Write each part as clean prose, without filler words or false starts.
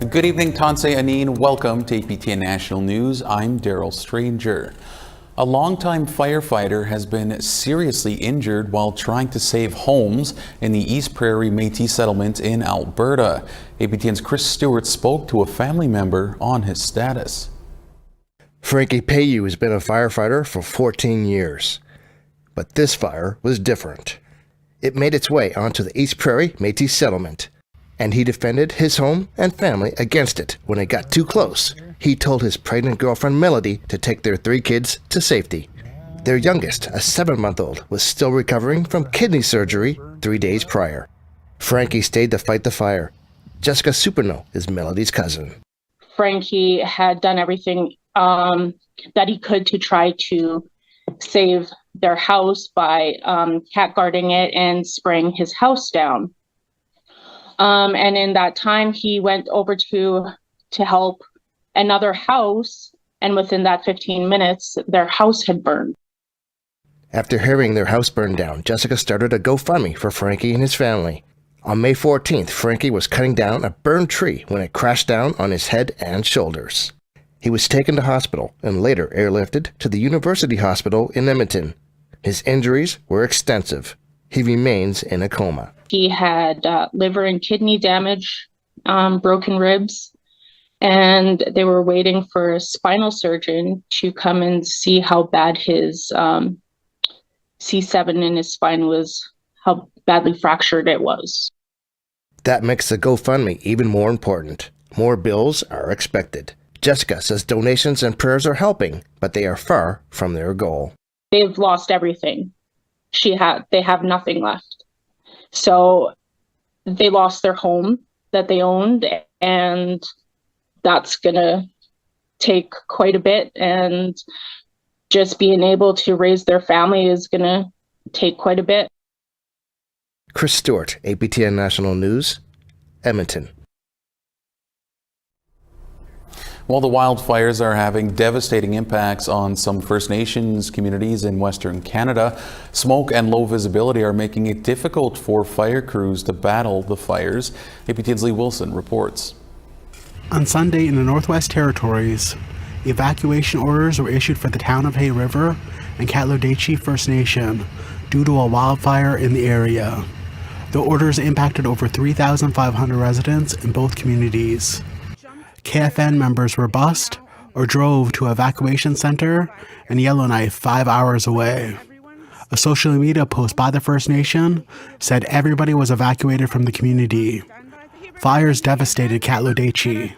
Good evening, Tansei Anine. Welcome to APTN National News. I'm Daryl Stranger. A longtime firefighter has been seriously injured while trying to save homes in the East Prairie Métis settlement in Alberta. APTN's Chris Stewart spoke to a family member on his status. Frankie Payu has been a firefighter for 14 years. But this fire was different. It made its way onto the East Prairie Métis settlement, and he defended his home and family against it when it got too close. He told his pregnant girlfriend Melody to take their 3 kids to safety. Their youngest, a 7-month-old, was still recovering from kidney surgery 3 days prior. Frankie stayed to fight the fire. Jessica Superno is Melody's cousin. Frankie had done everything that he could to try to save their house by cat guarding it and spraying his house down. And in that time, he went over to help another house, and within that 15 minutes, their house had burned. After hearing their house burned down, Jessica started a GoFundMe for Frankie and his family. On May 14th, Frankie was cutting down a burned tree when it crashed down on his head and shoulders. He was taken to hospital and later airlifted to the University Hospital in Edmonton. His injuries were extensive. He remains in a coma. He had liver and kidney damage, broken ribs, and they were waiting for a spinal surgeon to come and see how bad his C7 in his spine was, how badly fractured it was. That makes the GoFundMe even more important. More bills are expected. Jessica says donations and prayers are helping, but they are far from their goal. They've lost everything. They have nothing left. So they lost their home that they owned, and that's gonna take quite a bit, and just being able to raise their family is gonna take quite a bit. Chris Stewart, APTN National News, Edmonton. Well, the wildfires are having devastating impacts on some First Nations communities in Western Canada. Smoke and low visibility are making it difficult for fire crews to battle the fires. APTN's Lee Wilson reports. On Sunday in the Northwest Territories, evacuation orders were issued for the town of Hay River and Katlodachi First Nation due to a wildfire in the area. The orders impacted over 3,500 residents in both communities. KFN members were bused or drove to an evacuation center in Yellowknife 5 hours away. A social media post by the First Nation said everybody was evacuated from the community. Fires devastated Katlodachi.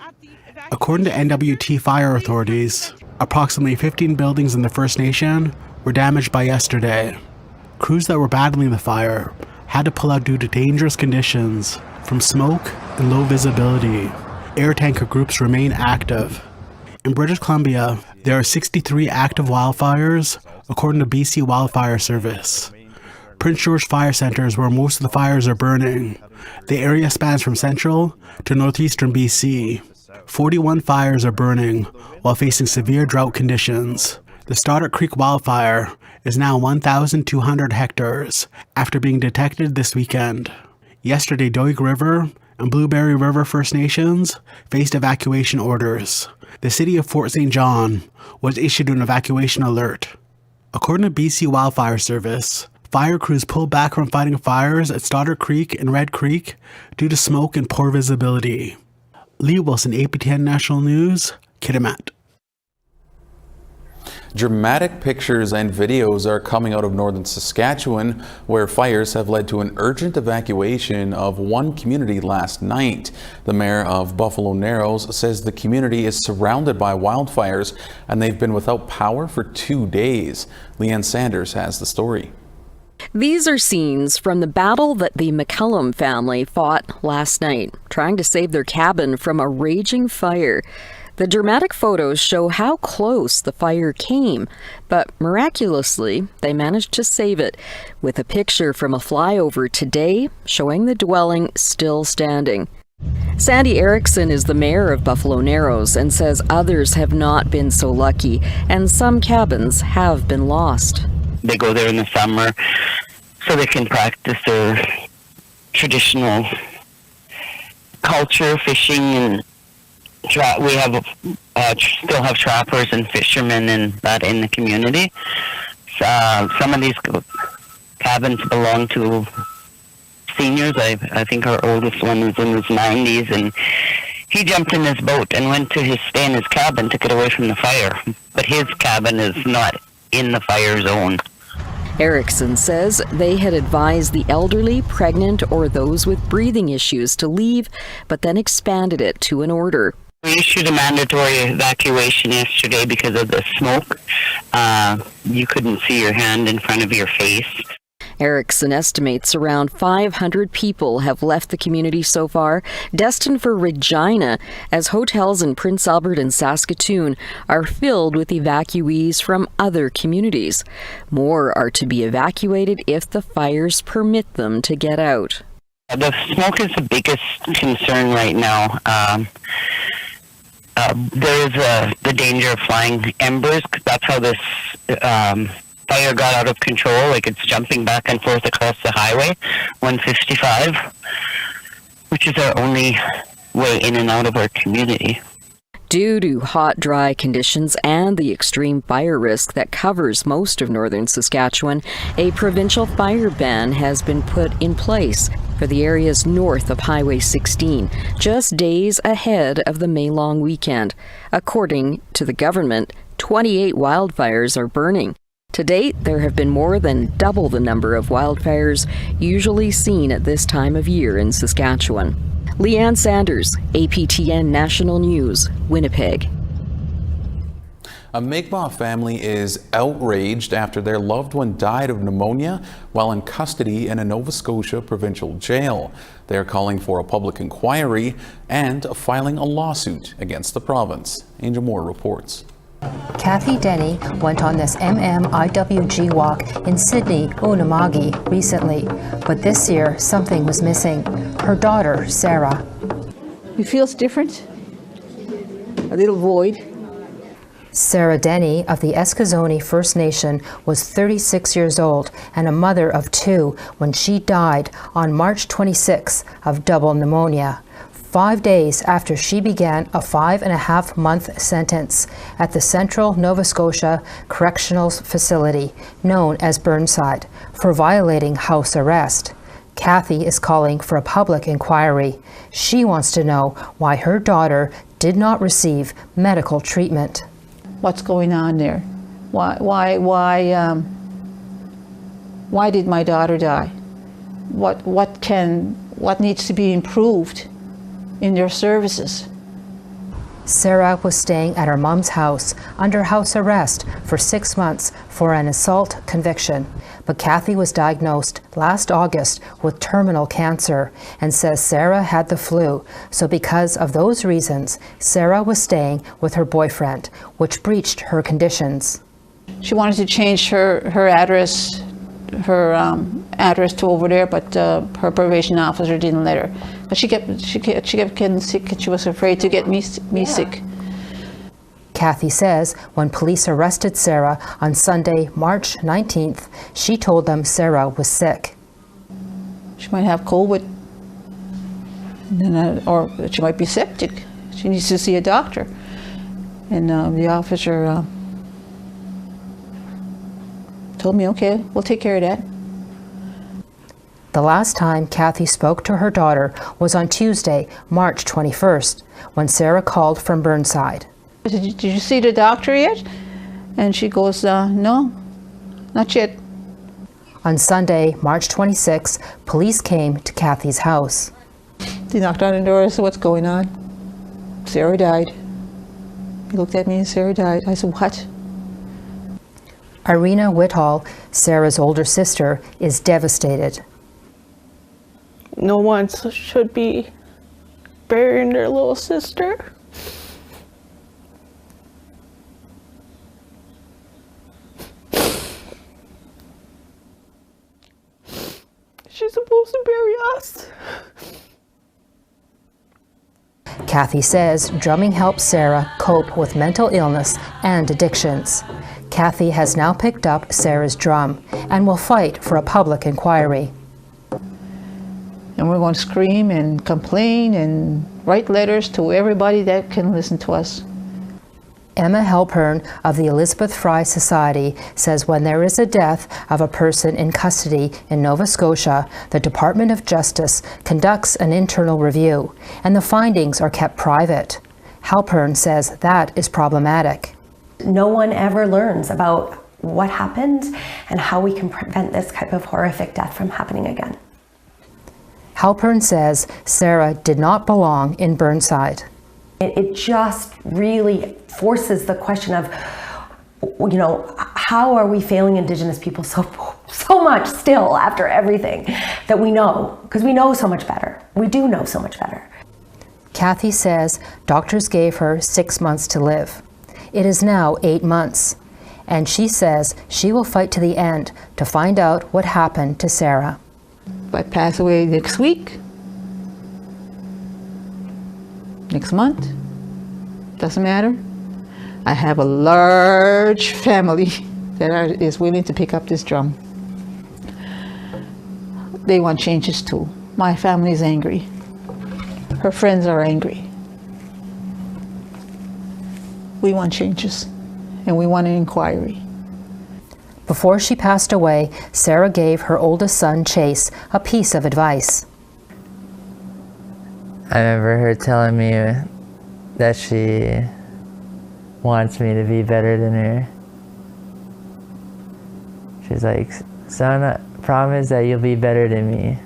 According to NWT fire authorities, approximately 15 buildings in the First Nation were damaged by yesterday. Crews that were battling the fire had to pull out due to dangerous conditions from smoke and low visibility. Air tanker groups remain active. In British Columbia, there are 63 active wildfires, according to BC Wildfire Service. Prince George Fire Centre is where most of the fires are burning. The area spans from central to northeastern BC. 41 fires are burning while facing severe drought conditions. The Stoddart Creek wildfire is now 1,200 hectares after being detected this weekend. Yesterday, Doig River and Blueberry River First Nations faced evacuation orders. The city of Fort St. John was issued an evacuation alert. According to BC Wildfire Service, fire crews pulled back from fighting fires at Stoddart Creek and Red Creek due to smoke and poor visibility. Lee Wilson, APTN National News, Kitimat. Dramatic pictures and videos are coming out of northern Saskatchewan, where fires have led to an urgent evacuation of one community last night. The mayor of Buffalo Narrows says the community is surrounded by wildfires and they've been without power for 2 days. Leanne Sanders has the story. These are scenes from the battle that the McCullum family fought last night, trying to save their cabin from a raging fire. The dramatic photos show how close the fire came, but miraculously, they managed to save it, with a picture from a flyover today showing the dwelling still standing. Sandy Erickson is the mayor of Buffalo Narrows and says others have not been so lucky, and some cabins have been lost. They go there in the summer so they can practice their traditional culture, fishing, and we have still have trappers and fishermen and that in the community. Some of these cabins belong to seniors. I think our oldest one is in his 90s, and he jumped in his boat and went to stay in his cabin to get away from the fire. But his cabin is not in the fire zone. Erickson says they had advised the elderly, pregnant, or those with breathing issues to leave, but then expanded it to an order. We issued a mandatory evacuation yesterday because of the smoke. You couldn't see your hand in front of your face. Erickson estimates around 500 people have left the community so far, destined for Regina, as hotels in Prince Albert and Saskatoon are filled with evacuees from other communities. More are to be evacuated if the fires permit them to get out. The smoke is the biggest concern right now. There is the danger of flying embers. That's how this fire got out of control. Like, it's jumping back and forth across the highway, 155, which is our only way in and out of our community. Due to hot, dry conditions and the extreme fire risk that covers most of northern Saskatchewan, a provincial fire ban has been put in place for the areas north of Highway 16, just days ahead of the May-long weekend. According to the government, 28 wildfires are burning. To date, there have been more than double the number of wildfires usually seen at this time of year in Saskatchewan. Leanne Sanders, APTN National News, Winnipeg. A Mi'kmaq family is outraged after their loved one died of pneumonia while in custody in a Nova Scotia provincial jail. They are calling for a public inquiry and filing a lawsuit against the province. Angel Moore reports. Kathy Denny went on this MMIWG walk in Sydney, Unama'ki recently, but this year something was missing. Her daughter, Sarah. It feels different, a little void. Sarah Denny of the Eskazoni First Nation was 36 years old and a mother of 2 when she died on March 26 of double pneumonia, 5 days after she began a 5.5-month sentence at the Central Nova Scotia Correctional Facility, known as Burnside, for violating house arrest. Kathy is calling for a public inquiry. She wants to know why her daughter did not receive medical treatment. What's going on there? Why did my daughter die? What needs to be improved in their services? Sarah was staying at her mom's house under house arrest for 6 months for an assault conviction. But Kathy was diagnosed last August with terminal cancer and says Sarah had the flu. So because of those reasons, Sarah was staying with her boyfriend, which breached her conditions. She wanted to change her address to over there, but her probation officer didn't let her. But she kept getting sick, and she was afraid to get me sick. Kathy says when police arrested Sarah on Sunday, March 19th, she told them Sarah was sick. She might have COVID, or she might be septic. She needs to see a doctor. And the officer told me, okay, we'll take care of that. The last time Kathy spoke to her daughter was on Tuesday, March 21st, when Sarah called from Burnside. Did you see the doctor yet? And she goes, no, not yet. On Sunday, March 26, police came to Kathy's house. They knocked on the door and said, what's going on? Sarah died. He looked at me and Sarah died. I said, what? Irina Whithall, Sarah's older sister, is devastated. No one should be burying their little sister. She's supposed to bury us. Kathy says drumming helps Sarah cope with mental illness and addictions. Kathy has now picked up Sarah's drum and will fight for a public inquiry. And we're going to scream and complain and write letters to everybody that can listen to us. Emma Halpern of the Elizabeth Fry Society says when there is a death of a person in custody in Nova Scotia, the Department of Justice conducts an internal review, and the findings are kept private. Halpern says that is problematic. No one ever learns about what happened and how we can prevent this type of horrific death from happening again. Halpern says Sarah did not belong in Burnside. It just really forces the question of, you know, how are we failing Indigenous people so much still after everything that we know? Because we know so much better. We do know so much better. Kathy says doctors gave her 6 months to live. It is now 8 months, and she says she will fight to the end to find out what happened to Sarah. If I pass away next week, next month, doesn't matter. I have a large family that is willing to pick up this drum. They want changes too. My family is angry. Her friends are angry. We want changes, and we want an inquiry. Before she passed away, Sarah gave her oldest son, Chase, a piece of advice. I remember her telling me that she wants me to be better than her. She's like, son, promise that you'll be better than me.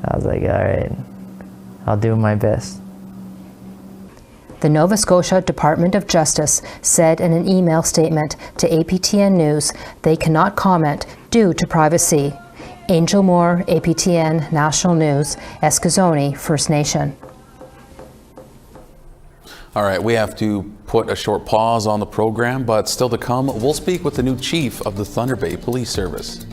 I was like, all right, I'll do my best. The Nova Scotia Department of Justice said in an email statement to APTN News they cannot comment due to privacy. Angel Moore, APTN National News, Eskazoni First Nation. All right, we have to put a short pause on the program, but still to come, we'll speak with the new chief of the Thunder Bay Police Service.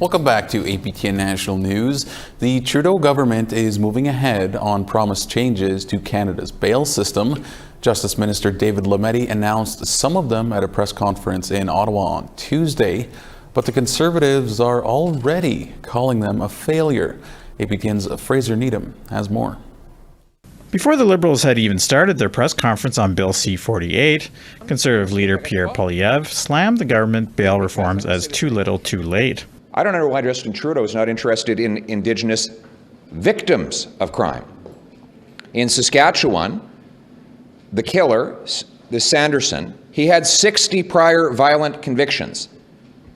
Welcome back to APTN National News. The Trudeau government is moving ahead on promised changes to Canada's bail system. Justice Minister David Lametti announced some of them at a press conference in Ottawa on Tuesday, but the Conservatives are already calling them a failure. APTN's Fraser Needham has more. Before the Liberals had even started their press conference on Bill C-48, Conservative leader Pierre Poilievre slammed the government bail reforms as too little too late. I don't know why Justin Trudeau is not interested in Indigenous victims of crime. In Saskatchewan, the killer, the Sanderson, he had 60 prior violent convictions,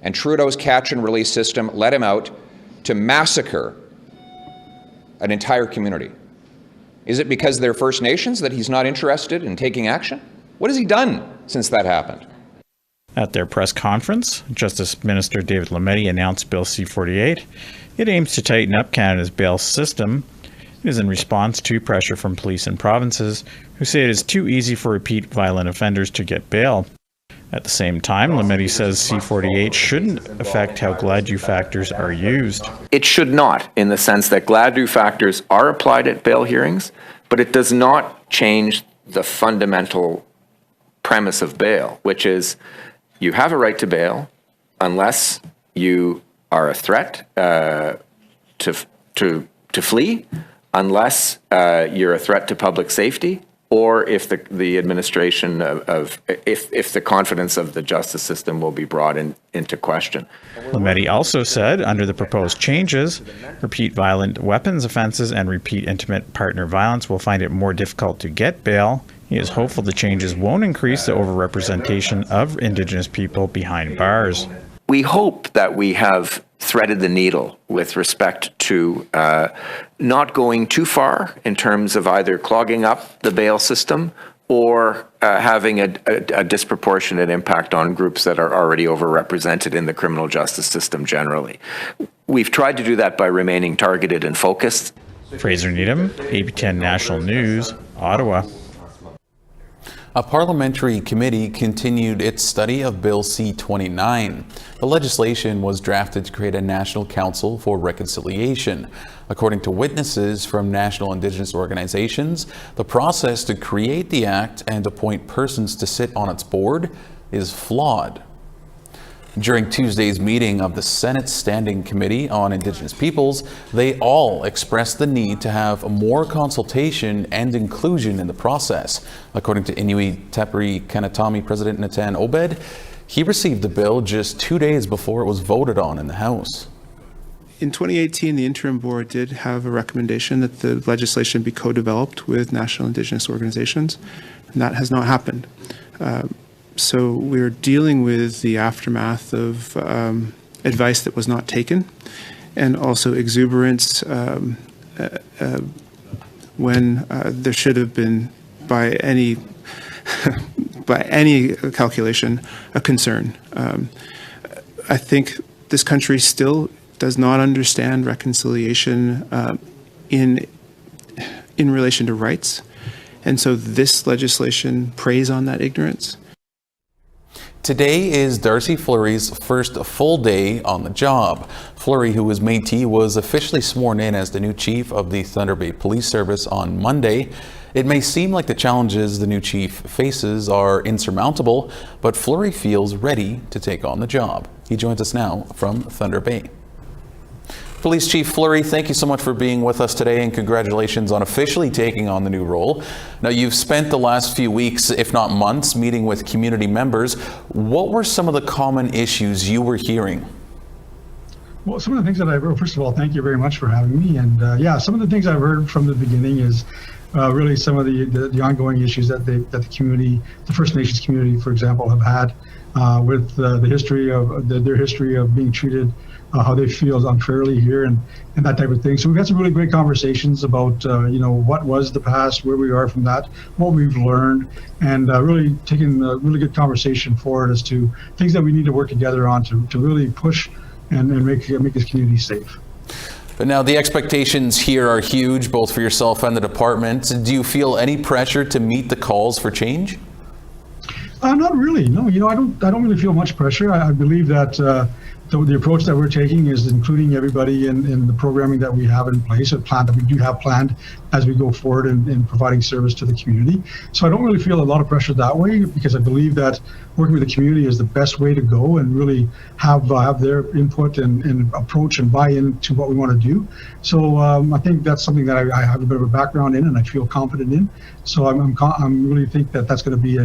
and Trudeau's catch and release system let him out to massacre an entire community. Is it because they're First Nations that he's not interested in taking action? What has he done since that happened? At their press conference, Justice Minister David Lametti announced Bill C-48. It aims to tighten up Canada's bail system. It is in response to pressure from police in provinces who say it is too easy for repeat violent offenders to get bail. At the same time, Lametti says C-48 shouldn't affect how Gladue factors are used. It should not, in the sense that Gladue factors are applied at bail hearings, but it does not change the fundamental premise of bail, which is you have a right to bail unless you are a threat to flee, unless you're a threat to public safety, or if the administration if the confidence of the justice system will be brought into question. Lametti also said under the proposed changes, repeat violent weapons offenses and repeat intimate partner violence will find it more difficult to get bail. He is hopeful the changes won't increase the overrepresentation of Indigenous people behind bars. We hope that we have threaded the needle with respect to not going too far in terms of either clogging up the bail system or having a disproportionate impact on groups that are already overrepresented in the criminal justice system generally. We've tried to do that by remaining targeted and focused. Fraser Needham, APTN National News, Ottawa. A parliamentary committee continued its study of Bill C-29. The legislation was drafted to create a National Council for Reconciliation. According to witnesses from national Indigenous organizations, the process to create the act and appoint persons to sit on its board is flawed. During Tuesday's meeting of the Senate Standing Committee on Indigenous Peoples, they all expressed the need to have more consultation and inclusion in the process. According to Inuit Teperi Kanatami President Natan Obed, he received the bill just 2 days before it was voted on in the House. In 2018, the interim board did have a recommendation that the legislation be co-developed with national Indigenous organizations, and that has not happened. So we're dealing with the aftermath of advice that was not taken, and also exuberance when there should have been, by any calculation, a concern. I think this country still does not understand reconciliation in relation to rights, and so this legislation preys on that ignorance. Today is Darcy Fleury's first full day on the job. Fleury, who is Métis, was officially sworn in as the new chief of the Thunder Bay Police Service on Monday. It may seem like the challenges the new chief faces are insurmountable, but Fleury feels ready to take on the job. He joins us now from Thunder Bay. Police Chief Fleury, thank you so much for being with us today, and congratulations on officially taking on the new role. Now, you've spent the last few weeks, if not months, meeting with community members. What were some of the common issues you were hearing? Well, some of the things that I've heard, first of all, thank you very much for having me. And some of the things I've heard from the beginning is really some of the ongoing issues that the community, the First Nations community, for example, have had with their history of being treated, how they feel unfairly here, and that type of thing. So we've had some really great conversations about what was the past, where we are from that, what we've learned, and really taking a really good conversation forward as to things that we need to work together on to really push and make this community safe. But now the expectations here are huge, both for yourself and the department. Do you feel any pressure to meet the calls for change? Not really. No, I don't really feel much pressure. I believe that the approach that we're taking is including everybody in the programming that we have in place, or plan that we do have planned as we go forward in providing service to the community. So I don't really feel a lot of pressure that way, because I believe that working with the community is the best way to go and really have their input and approach and buy into what we want to do. So I think that's something that I have a bit of a background in and I feel confident in. So I'm really think that that's going to be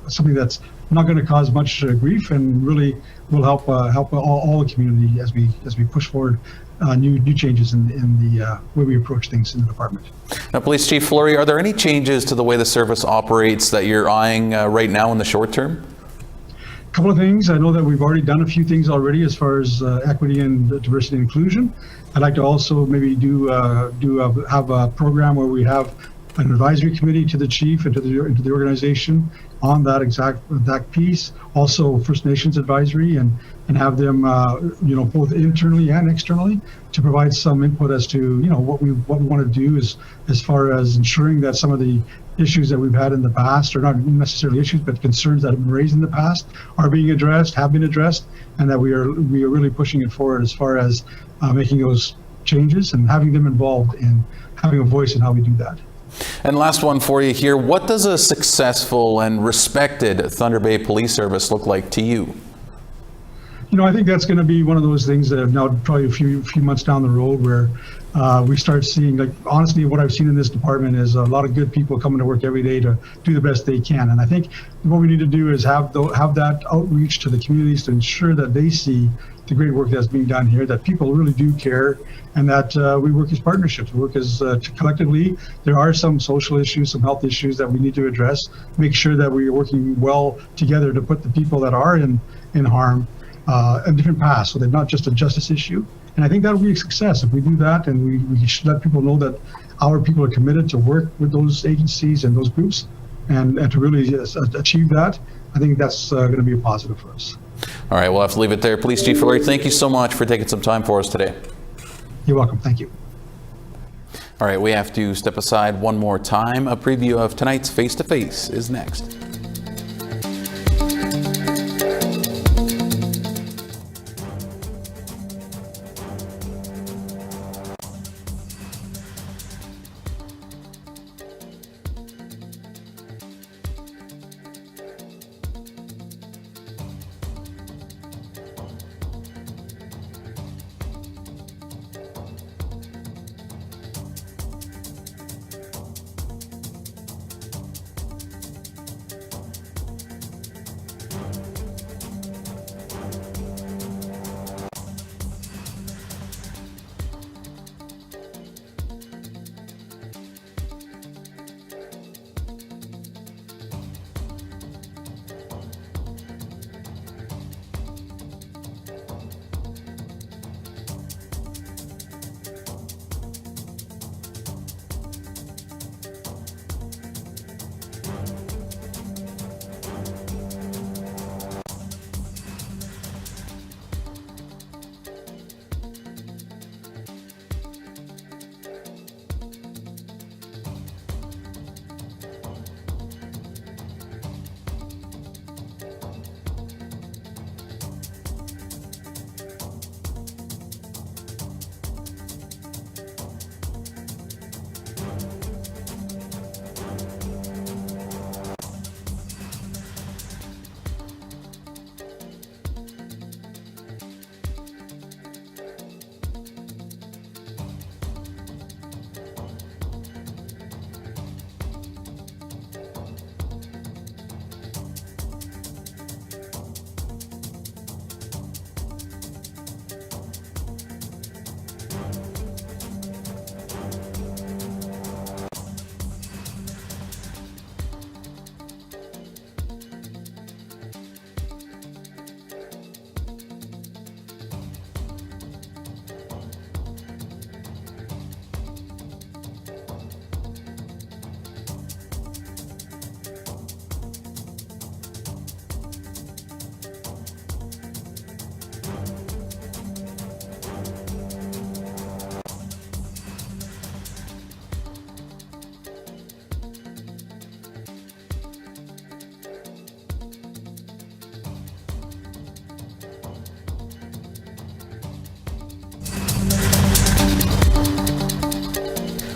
something that's not going to cause much grief, and really will help all the community as we push forward new changes in the way we approach things in the department. Now, Police Chief Fleury, are there any changes to the way the service operates that you're eyeing right now in the short term? A couple of things. I know that we've already done a few things already as far as equity and diversity and inclusion. I'd like to also maybe have a program where we have an advisory committee to the chief and to the organization on that exact piece. Also First Nations advisory, and have them both internally and externally to provide some input as to what we want to do as far as ensuring that some of the issues that we've had in the past, or not necessarily issues, but concerns that have been raised in the past, have been addressed, and that we are really pushing it forward as far as making those changes and having them involved in having a voice in how we do that. And last one for you here. What does a successful and respected Thunder Bay Police Service look like to you? I think that's going to be one of those things that now probably a few months down the road where we start seeing, like, honestly, what I've seen in this department is a lot of good people coming to work every day to do the best they can. And I think what we need to do is have that outreach to the communities to ensure that they see the great work that's being done here, that people really do care, and that we work as partnerships, we work as collectively. There are some social issues, some health issues that we need to address, make sure that we are working well together to put the people that are in harm a different path, so they're not just a justice issue. And I think that will be a success if we do that, and we should let people know that our people are committed to work with those agencies and those groups, and to really achieve that. I think that's going to be a positive for us. All right, we'll have to leave it there. Police Chief Fleury, thank you so much for taking some time for us today. You're welcome. Thank you. All right, we have to step aside one more time. A preview of tonight's Face to Face is next.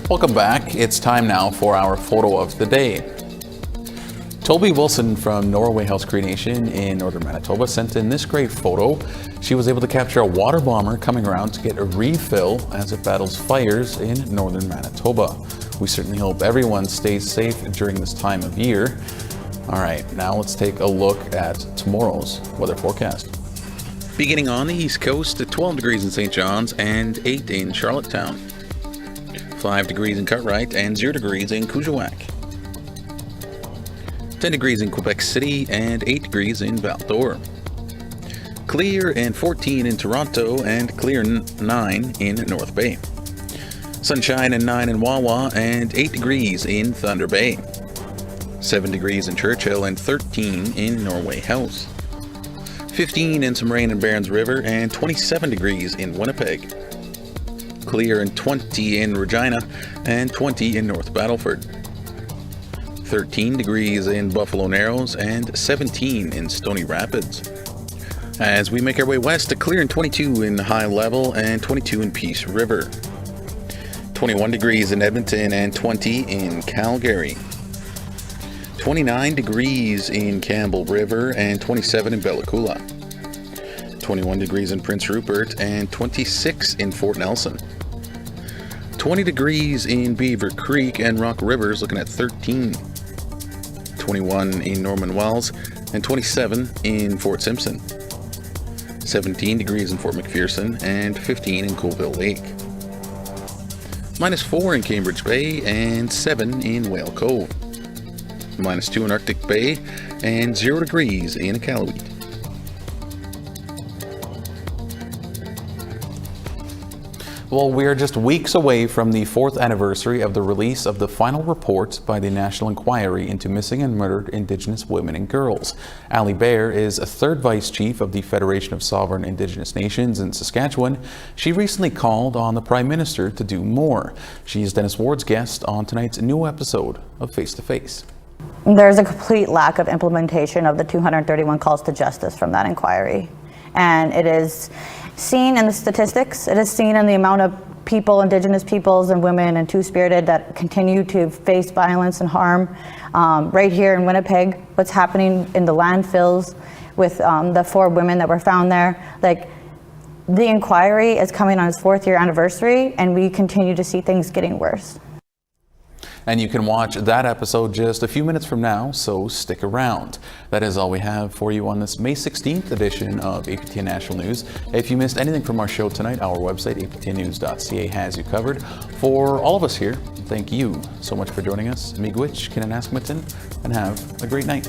Welcome back. It's time now for our photo of the day. Toby Wilson from Norway House Cremation in northern Manitoba sent in this great photo. She was able to capture a water bomber coming around to get a refill as it battles fires in northern Manitoba. We certainly hope everyone stays safe during this time of year. All right, now let's take a look at tomorrow's weather forecast. Beginning on the East Coast at 12 degrees in St. John's and 8 in Charlottetown. 5 degrees in Cartwright and 0 degrees in Kuujjuaq. 10 degrees in Quebec City and 8 degrees in Val-d'Or. Clear and 14 in Toronto and clear 9 in North Bay. Sunshine and 9 in Wawa and 8 degrees in Thunder Bay. 7 degrees in Churchill and 13 in Norway House. 15 and some rain in Barons River and 27 degrees in Winnipeg. Clear and 20 in Regina and 20 in North Battleford. 13 degrees in Buffalo Narrows and 17 in Stony Rapids. As we make our way west, a clear and 22 in High Level and 22 in Peace River. 21 degrees in Edmonton and 20 in Calgary. 29 degrees in Campbell River and 27 in Bella Coola. 21 degrees in Prince Rupert and 26 in Fort Nelson. 20 degrees in Beaver Creek and Rock Rivers, looking at 13. 21 in Norman Wells and 27 in Fort Simpson. 17 degrees in Fort McPherson and 15 in Colville Lake. -4 in Cambridge Bay and 7 in Whale Cove. -2 in Arctic Bay and 0 degrees in Iqaluit. Well, we are just weeks away from the 4th anniversary of the release of the final report by the National Inquiry into Missing and Murdered Indigenous Women and Girls. Ali Baer is a 3rd Vice Chief of the Federation of Sovereign Indigenous Nations in Saskatchewan. She recently called on the Prime Minister to do more. She is Dennis Ward's guest on tonight's new episode of Face to Face. There's a complete lack of implementation of the 231 calls to justice from that inquiry. And it is seen in the statistics, it is seen in the amount of people, Indigenous peoples and women and Two-Spirited, that continue to face violence and harm. Right here in Winnipeg, what's happening in the landfills with the 4 women that were found there. Like, the inquiry is coming on its 4th year anniversary, and we continue to see things getting worse. And you can watch that episode just a few minutes from now, so stick around. That is all we have for you on this May 16th edition of APTN National News. If you missed anything from our show tonight, our website, aptnnews.ca, has you covered. For all of us here, thank you so much for joining us. Miigwech, Kinanaskmatin, and have a great night.